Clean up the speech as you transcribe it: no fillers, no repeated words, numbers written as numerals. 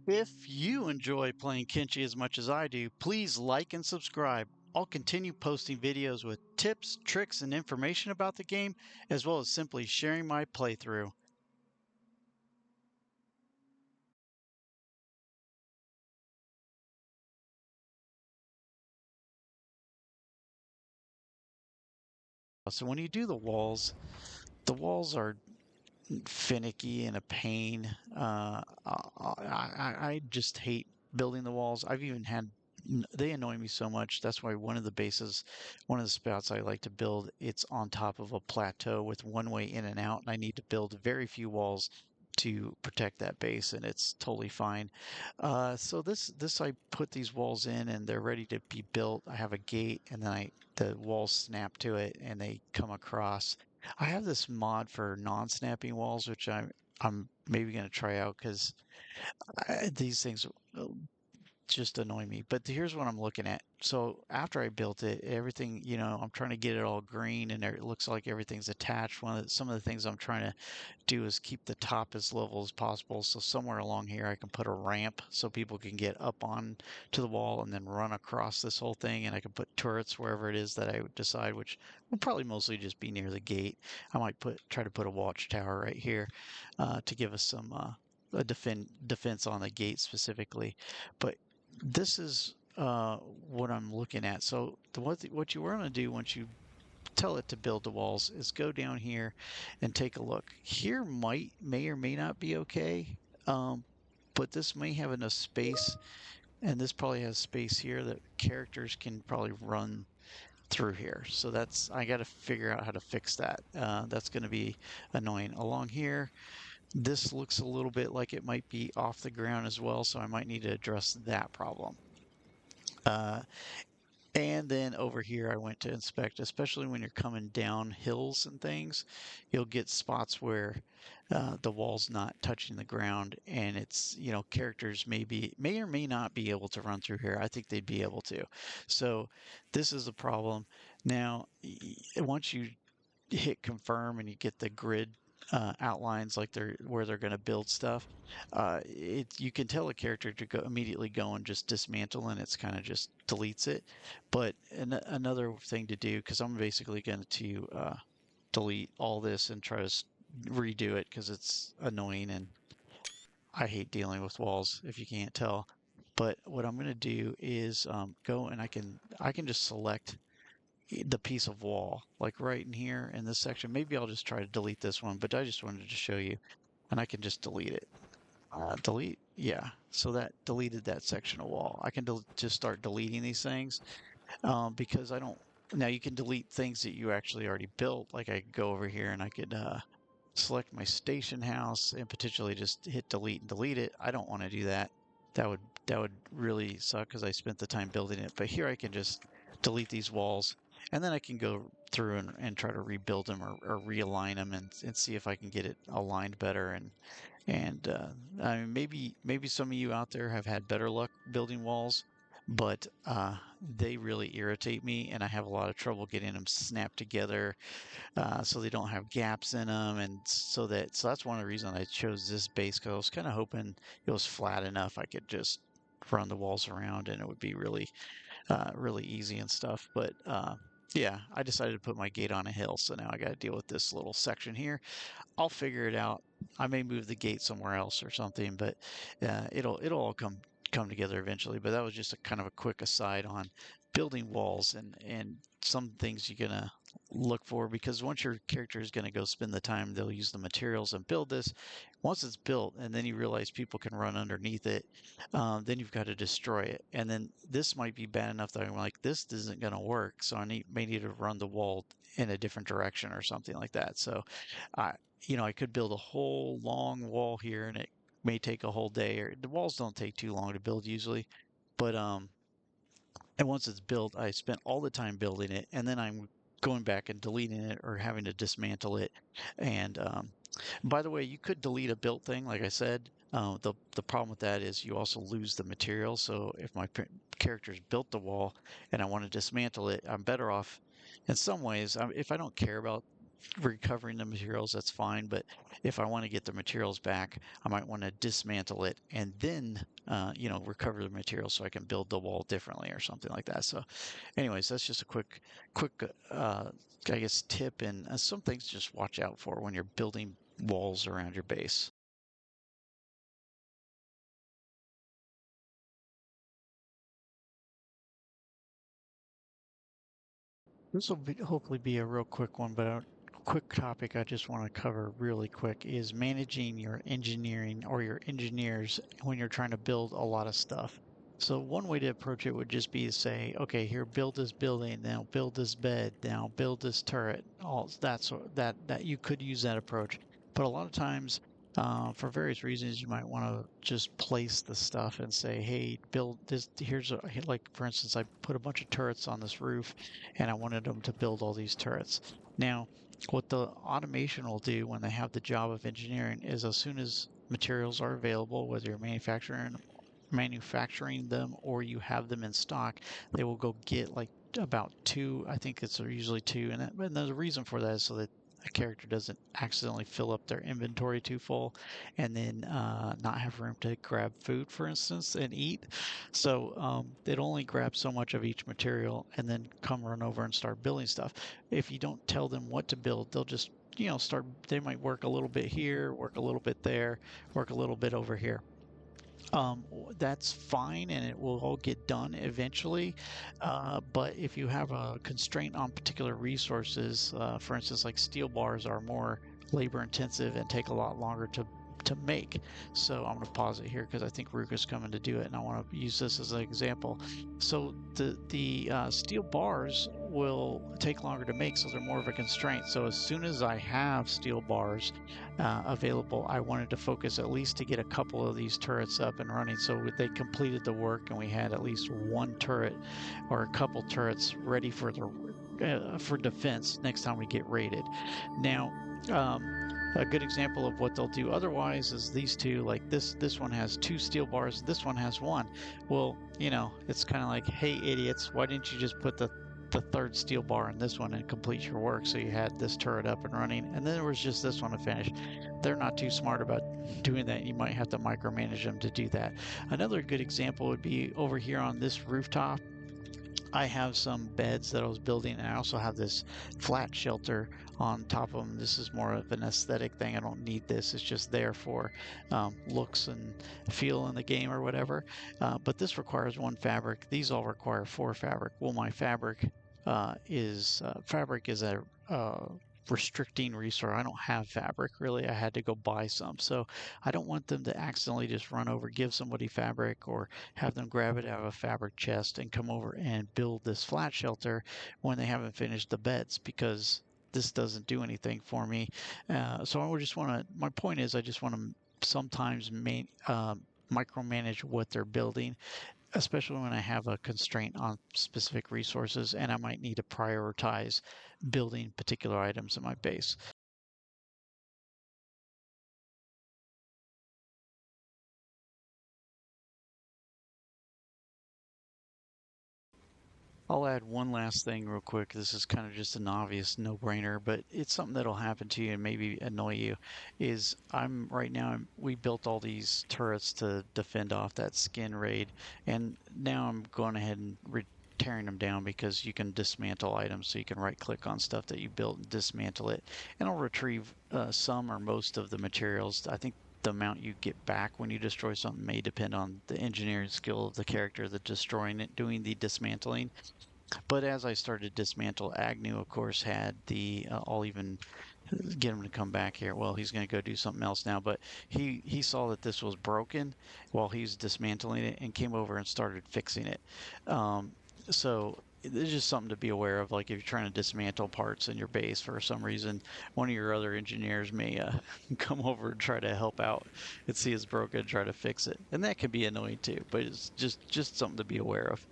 If you enjoy playing Kenshi as much as I do, please like and subscribe. I'll continue posting videos with tips, tricks, and information about the game, as well as simply sharing my playthrough. So when you do the walls are finicky and a pain. I just hate building the walls. I've even had they annoy me so much. That's why one of the bases, one of the spots I like to build, it's on top of a plateau with one way in and out, and I need to build very few walls to protect that base, and it's totally fine. So this I put these walls in, and they're ready to be built. I have a gate, and then the walls snap to it, and they come across. I have this mod for non-snapping walls, which I'm maybe going to try out because these things just annoy me. But here's what I'm looking at. So after I built it, everything, I'm trying to get it all green and it looks like everything's attached. Some of the things I'm trying to do is keep the top as level as possible. So somewhere along here, I can put a ramp so people can get up on to the wall and then run across this whole thing. And I can put turrets wherever it is that I would decide, which will probably mostly just be near the gate. I might try to put a watchtower right here to give us some a defense on the gate specifically. But this is what I'm looking at. So what you want to do once you tell it to build the walls is go down here and take a look. Here may or may not be okay, um, but this may have enough space, and this probably has space here that characters can probably run through here. So I got to figure out how to fix that. That's going to be annoying. Along here, this looks a little bit like it might be off the ground as well, so I might need to address that problem. Uh, And then over here, I went to inspect, especially when you're coming down hills and things, you'll get spots where the wall's not touching the ground, and characters may or may not be able to run through here. I think they'd be able to. So this is a problem. Now, once you hit confirm and you get the grid outlines like they're where they're going to build stuff, you can tell a character to go immediately go and just dismantle, and it's kind of just deletes it. But another thing to do, because I'm basically going to delete all this and try to redo it because it's annoying and I hate dealing with walls if you can't tell. But what I'm going to do is go and I can just select the piece of wall, like right in here in this section. Maybe I'll just try to delete this one, but I just wanted to show you, and I can just delete it. Delete, yeah. So that deleted that section of wall. I can just start deleting these things because I don't. Now you can delete things that you actually already built. Like I could go over here and I could select my station house and potentially just hit delete and delete it. I don't want to do that. That would really suck because I spent the time building it. But here I can just delete these walls, and then I can go through and try to rebuild them or realign them and see if I can get it aligned better. And I mean, maybe some of you out there have had better luck building walls, but they really irritate me, and I have a lot of trouble getting them snapped together so they don't have gaps in them, and so that's one of the reasons I chose this base because I was kind of hoping it was flat enough I could just run the walls around and it would be really easy and stuff. But yeah, I decided to put my gate on a hill, so now I got to deal with this little section here. I'll figure it out. I may move the gate somewhere else or something, but it'll all come together eventually. But that was just a kind of a quick aside on building walls and some things you're gonna look for because once your character is gonna go spend the time, they'll use the materials and build this. Once it's built, and then you realize people can run underneath it, then you've got to destroy it. And then this might be bad enough that I'm like, this isn't gonna work, so may need to run the wall in a different direction or something like that. So I I could build a whole long wall here and it may take a whole day or the walls don't take too long to build usually. But and once it's built, I spent all the time building it and then I'm going back and deleting it or having to dismantle it. And by the way, you could delete a built thing, like I said. The problem with that is you also lose the material. So if my character's built the wall and I want to dismantle it, I'm better off in some ways. If I don't care about recovering the materials, that's fine. But if I want to get the materials back, I might want to dismantle it and then, recover the materials so I can build the wall differently or something like that. So, anyways, that's just a quick, I guess, tip and some things to just watch out for when you're building walls around your base. This will hopefully be a real quick one, but a quick topic I just want to cover really quick is managing your engineering or your engineers when you're trying to build a lot of stuff. So one way to approach it would just be to say, okay, here, build this building, now build this bed, now build this turret. All that sort that you could use that approach, but a lot of times, for various reasons, you might want to just place the stuff and say, hey, build this. Like for instance, I put a bunch of turrets on this roof and I wanted them to build all these turrets. Now, what the automation will do when they have the job of engineering is as soon as materials are available, whether you're manufacturing them or you have them in stock, they will go get like about two. I think it's usually two, and there's a reason for that is so that a character doesn't accidentally fill up their inventory too full and then not have room to grab food, for instance, and eat. So they'd only grab so much of each material and then come run over and start building stuff. If you don't tell them what to build, they'll just start. They might work a little bit here, work a little bit there, work a little bit over here. That's fine and it will all get done eventually. But if you have a constraint on particular resources, for instance, like steel bars are more labor intensive and take a lot longer to make. So I'm going to pause it here because I think Ruka's coming to do it, and I want to use this as an example. So the steel bars will take longer to make, so they're more of a constraint. So as soon as I have steel bars available, I wanted to focus at least to get a couple of these turrets up and running. So they completed the work, and we had at least one turret or a couple turrets ready for defense next time we get raided. Now, a good example of what they'll do otherwise is these two, like this one has two steel bars, this one has one. Well, it's kind of like, hey idiots, why didn't you just put the third steel bar in this one and complete your work so you had this turret up and running, and then there was just this one to finish. They're not too smart about doing that. You might have to micromanage them to do that. Another good example would be over here on this rooftop. I have some beds that I was building, and I also have this flat shelter on top of them. This is more of an aesthetic thing. I don't need this. It's just there for looks and feel in the game or whatever. But this requires one fabric. These all require four fabric. Well, my fabric is a restricting resource. I don't have fabric really. I had to go buy some. So I don't want them to accidentally just run over, give somebody fabric, or have them grab it out of a fabric chest and come over and build this flat shelter when they haven't finished the beds, because this doesn't do anything for me. So I would just want to, my point is, I just want to sometimes micromanage what they're building, especially when I have a constraint on specific resources and I might need to prioritize building particular items in my base. I'll add one last thing real quick. This is kind of just an obvious no-brainer, but it's something that'll happen to you and maybe annoy you. Is I'm right now, we built all these turrets to defend off that skin raid, and now I'm going ahead and tearing them down because you can dismantle items. So you can right-click on stuff that you built and dismantle it, and I'll retrieve some or most of the materials. I think the amount you get back when you destroy something may depend on the engineering skill of the character that destroying it, doing the dismantling. But as I started to dismantle, Agnew, of course, had I'll even get him to come back here. Well, he's going to go do something else now, but he saw that this was broken while he was dismantling it and came over and started fixing it. So it's just something to be aware of. Like if you're trying to dismantle parts in your base for some reason, one of your other engineers may come over and try to help out and see it's broken, try to fix it, and that can be annoying too. But it's just something to be aware of.